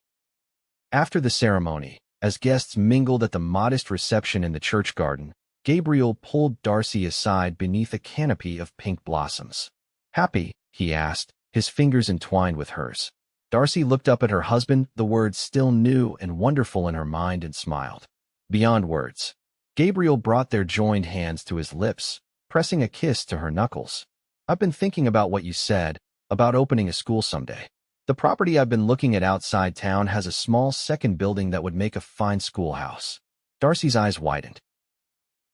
After the ceremony, as guests mingled at the modest reception in the church garden, Gabriel pulled Darcy aside beneath a canopy of pink blossoms. "Happy?" he asked, his fingers entwined with hers. Darcy looked up at her husband, the words still new and wonderful in her mind, and smiled. Beyond words. Gabriel brought their joined hands to his lips, pressing a kiss to her knuckles. "I've been thinking about what you said, about opening a school someday. The property I've been looking at outside town has a small second building that would make a fine schoolhouse." Darcy's eyes widened.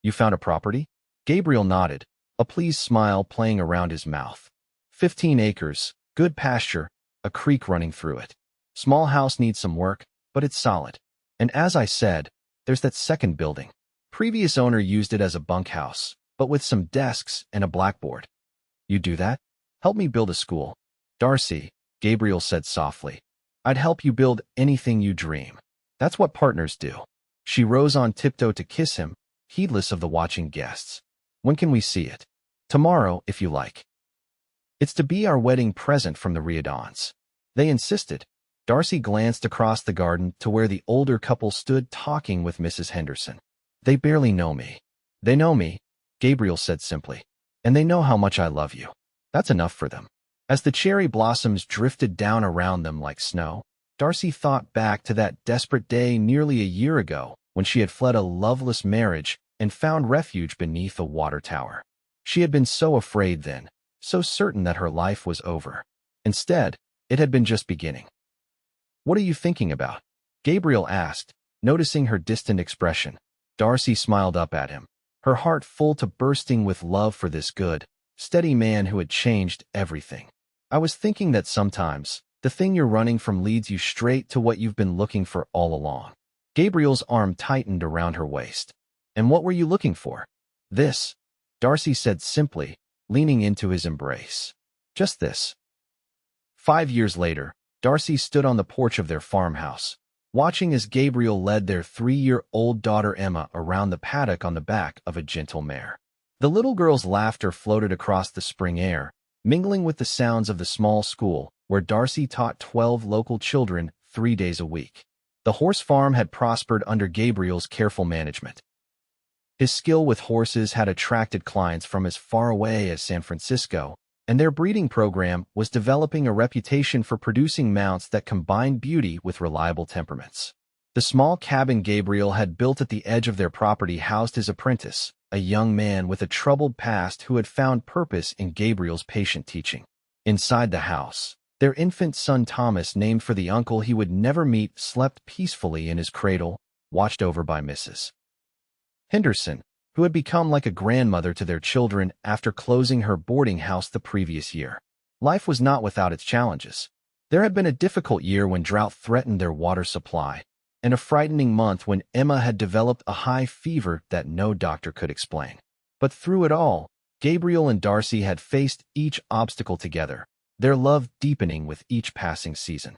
"You found a property?" Gabriel nodded, a pleased smile playing around his mouth. 15 acres, good pasture, a creek running through it. Small house needs some work, but it's solid. And as I said, there's that second building. Previous owner used it as a bunkhouse, but with some desks and a blackboard. You do that? Help me build a school." "Darcy," Gabriel said softly, "I'd help you build anything you dream. That's what partners do." She rose on tiptoe to kiss him, heedless of the watching guests. "When can we see it?" "Tomorrow, if you like." "It's to be our wedding present from the Riordan's." They insisted. Darcy glanced across the garden to where the older couple stood talking with Mrs. Henderson. "They barely know me." "They know me," Gabriel said simply, "and they know how much I love you. That's enough for them." As the cherry blossoms drifted down around them like snow, Darcy thought back to that desperate day nearly a year ago when she had fled a loveless marriage and found refuge beneath a water tower. She had been so afraid then, so certain that her life was over. Instead, it had been just beginning. "What are you thinking about?" Gabriel asked, noticing her distant expression. Darcy smiled up at him, her heart full to bursting with love for this good, steady man who had changed everything. "I was thinking that sometimes, the thing you're running from leads you straight to what you've been looking for all along." Gabriel's arm tightened around her waist. "And what were you looking for?" "This," Darcy said simply, leaning into his embrace. "Just this." 5 years later, Darcy stood on the porch of their farmhouse, watching as Gabriel led their 3-year-old daughter Emma around the paddock on the back of a gentle mare. The little girl's laughter floated across the spring air, mingling with the sounds of the small school where Darcy taught 12 local children 3 days a week. The horse farm had prospered under Gabriel's careful management. His skill with horses had attracted clients from as far away as San Francisco, and their breeding program was developing a reputation for producing mounts that combined beauty with reliable temperaments. The small cabin Gabriel had built at the edge of their property housed his apprentice, a young man with a troubled past who had found purpose in Gabriel's patient teaching. Inside the house, their infant son Thomas, named for the uncle he would never meet, slept peacefully in his cradle, watched over by Mrs. Henderson, who had become like a grandmother to their children after closing her boarding house the previous year. Life was not without its challenges. There had been a difficult year when drought threatened their water supply, and a frightening month when Emma had developed a high fever that no doctor could explain. But through it all, Gabriel and Darcy had faced each obstacle together, their love deepening with each passing season.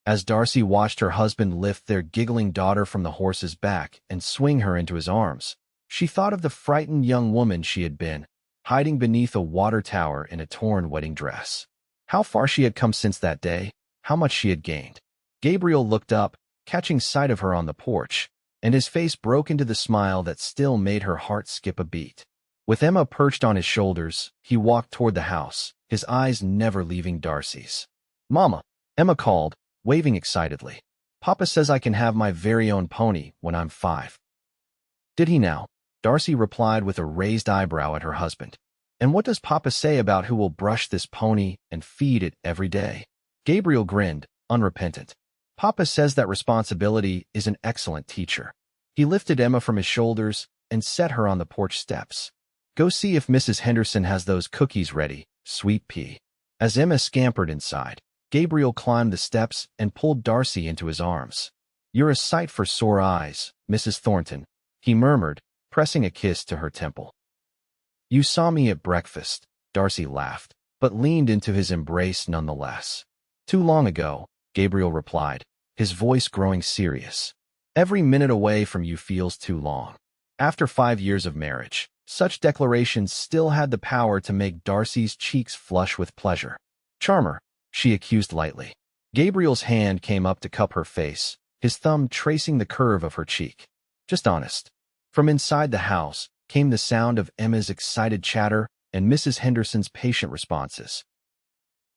As Darcy watched her husband lift their giggling daughter from the horse's back and swing her into his arms, she thought of the frightened young woman she had been, hiding beneath a water tower in a torn wedding dress. How far she had come since that day, how much she had gained. Gabriel looked up, catching sight of her on the porch, and his face broke into the smile that still made her heart skip a beat. With Emma perched on his shoulders, he walked toward the house, his eyes never leaving Darcy's. "Mama," Emma called, waving excitedly. "Papa says I can have my very own pony when I'm 5. "Did he now?" Darcy replied with a raised eyebrow at her husband. "And what does Papa say about who will brush this pony and feed it every day?" Gabriel grinned, unrepentant. "Papa says that responsibility is an excellent teacher." He lifted Emma from his shoulders and set her on the porch steps. "Go see if Mrs. Henderson has those cookies ready, sweet pea." As Emma scampered inside, Gabriel climbed the steps and pulled Darcy into his arms. "You're a sight for sore eyes, Mrs. Thornton," he murmured, pressing a kiss to her temple. "You saw me at breakfast," Darcy laughed, but leaned into his embrace nonetheless. "Too long ago," Gabriel replied, his voice growing serious. "Every minute away from you feels too long." After 5 years of marriage, such declarations still had the power to make Darcy's cheeks flush with pleasure. "Charmer," she accused lightly. Gabriel's hand came up to cup her face, his thumb tracing the curve of her cheek. "Just honest." From inside the house came the sound of Emma's excited chatter and Mrs. Henderson's patient responses.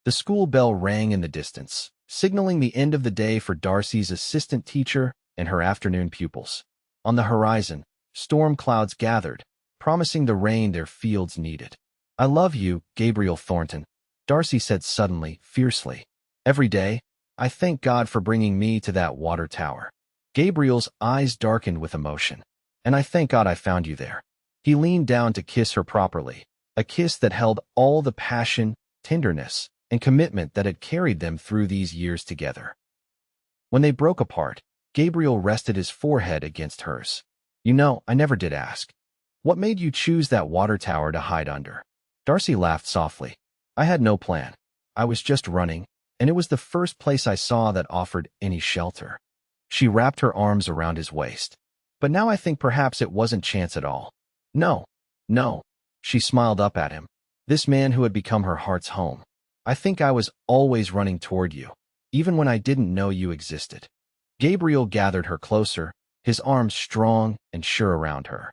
The school bell rang in the distance, signaling the end of the day for Darcy's assistant teacher and her afternoon pupils. On the horizon, storm clouds gathered, promising the rain their fields needed. "I love you, Gabriel Thornton," Darcy said suddenly, fiercely. "Every day, I thank God for bringing me to that water tower." Gabriel's eyes darkened with emotion. "And I thank God I found you there." He leaned down to kiss her properly, a kiss that held all the passion, tenderness, and commitment that had carried them through these years together. When they broke apart, Gabriel rested his forehead against hers. "You know, I never did ask. What made you choose that water tower to hide under?" Darcy laughed softly. "I had no plan. I was just running, and it was the first place I saw that offered any shelter." She wrapped her arms around his waist. "But now I think perhaps it wasn't chance at all." "No, no." She smiled up at him. This man who had become her heart's home. "I think I was always running toward you, even when I didn't know you existed." Gabriel gathered her closer, his arms strong and sure around her.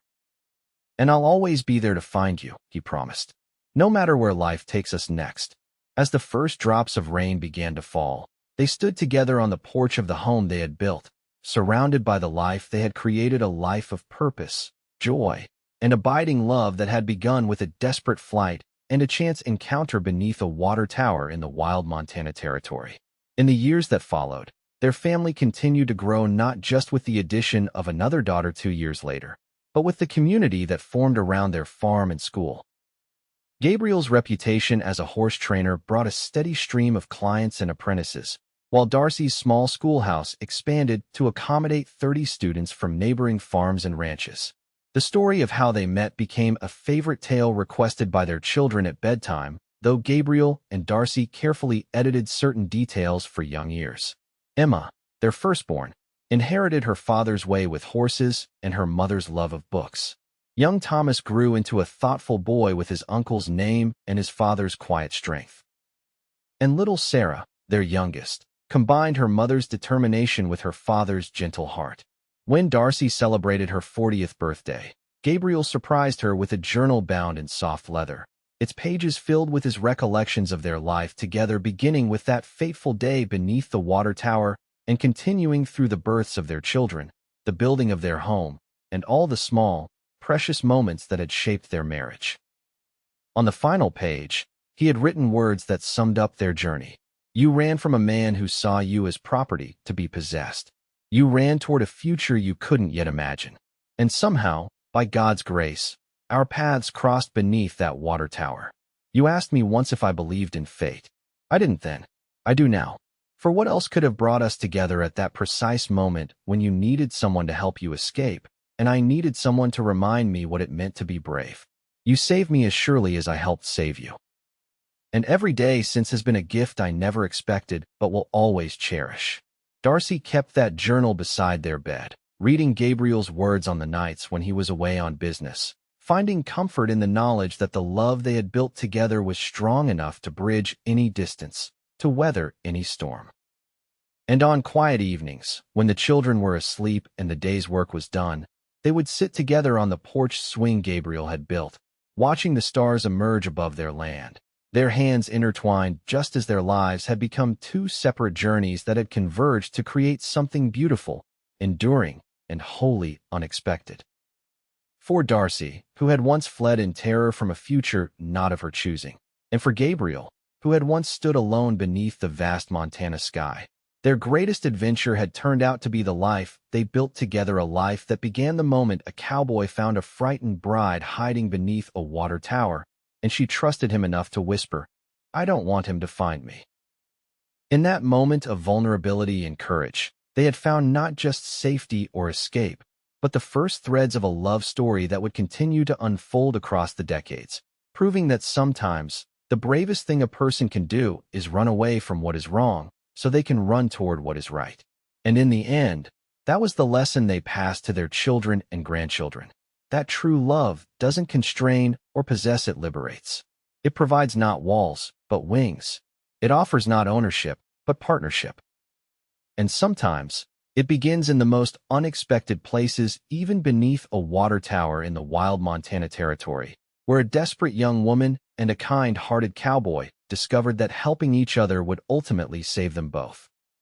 "And I'll always be there to find you," he promised. "No matter where life takes us next." As the first drops of rain began to fall, they stood together on the porch of the home they had built, surrounded by the life they had created, a life of purpose, joy, and abiding love that had begun with a desperate flight and a chance encounter beneath a water tower in the wild Montana territory. In the years that followed, their family continued to grow, not just with the addition of another daughter 2 years later, but with the community that formed around their farm and school. Gabriel's reputation as a horse trainer brought a steady stream of clients and apprentices, while Darcy's small schoolhouse expanded to accommodate 30 students from neighboring farms and ranches. The story of how they met became a favorite tale requested by their children at bedtime, though Gabriel and Darcy carefully edited certain details for young ears. Emma, their firstborn, inherited her father's way with horses and her mother's love of books. Young Thomas grew into a thoughtful boy with his uncle's name and his father's quiet strength. And little Sarah, their youngest, combined her mother's determination with her father's gentle heart. When Darcy celebrated her 40th birthday, Gabriel surprised her with a journal bound in soft leather, its pages filled with his recollections of their life together, beginning with that fateful day beneath the water tower and continuing through the births of their children, the building of their home, and all the small, precious moments that had shaped their marriage. On the final page, he had written words that summed up their journey. "You ran from a man who saw you as property to be possessed. You ran toward a future you couldn't yet imagine. And somehow, By God's grace, our paths crossed beneath that water tower. You asked me once if I believed in fate. I didn't then. I do now. For what else could have brought us together at that precise moment when you needed someone to help you escape, and I needed someone to remind me what it meant to be brave? You saved me as surely as I helped save you. And every day since has been a gift I never expected but will always cherish. Darcy kept that journal beside their bed, reading Gabriel's words on the nights when he was away on business, finding comfort in the knowledge that the love they had built together was strong enough to bridge any distance, to weather any storm. And on quiet evenings, when the children were asleep and the day's work was done, they would sit together on the porch swing Gabriel had built, watching the stars emerge above their land, their hands intertwined just as their lives had become two separate journeys that had converged to create something beautiful, enduring, and wholly unexpected. For Darcy, who had once fled in terror from a future not of her choosing, and for Gabriel, who had once stood alone beneath the vast Montana sky, their greatest adventure had turned out to be the life they built together, a life that began the moment a cowboy found a frightened bride hiding beneath a water tower, and she trusted him enough to whisper, "I don't want him to find me." In that moment of vulnerability and courage, they had found not just safety or escape, but the first threads of a love story that would continue to unfold across the decades, proving that sometimes the bravest thing a person can do is run away from what is wrong so they can run toward what is right. And in the end, that was the lesson they passed to their children and grandchildren. That true love doesn't constrain or possess, it liberates. It provides not walls, but wings. It offers not ownership, but partnership. And sometimes, it begins in the most unexpected places, even beneath a water tower in the wild Montana territory, where a desperate young woman and a kind-hearted cowboy discovered that helping each other would ultimately save them both.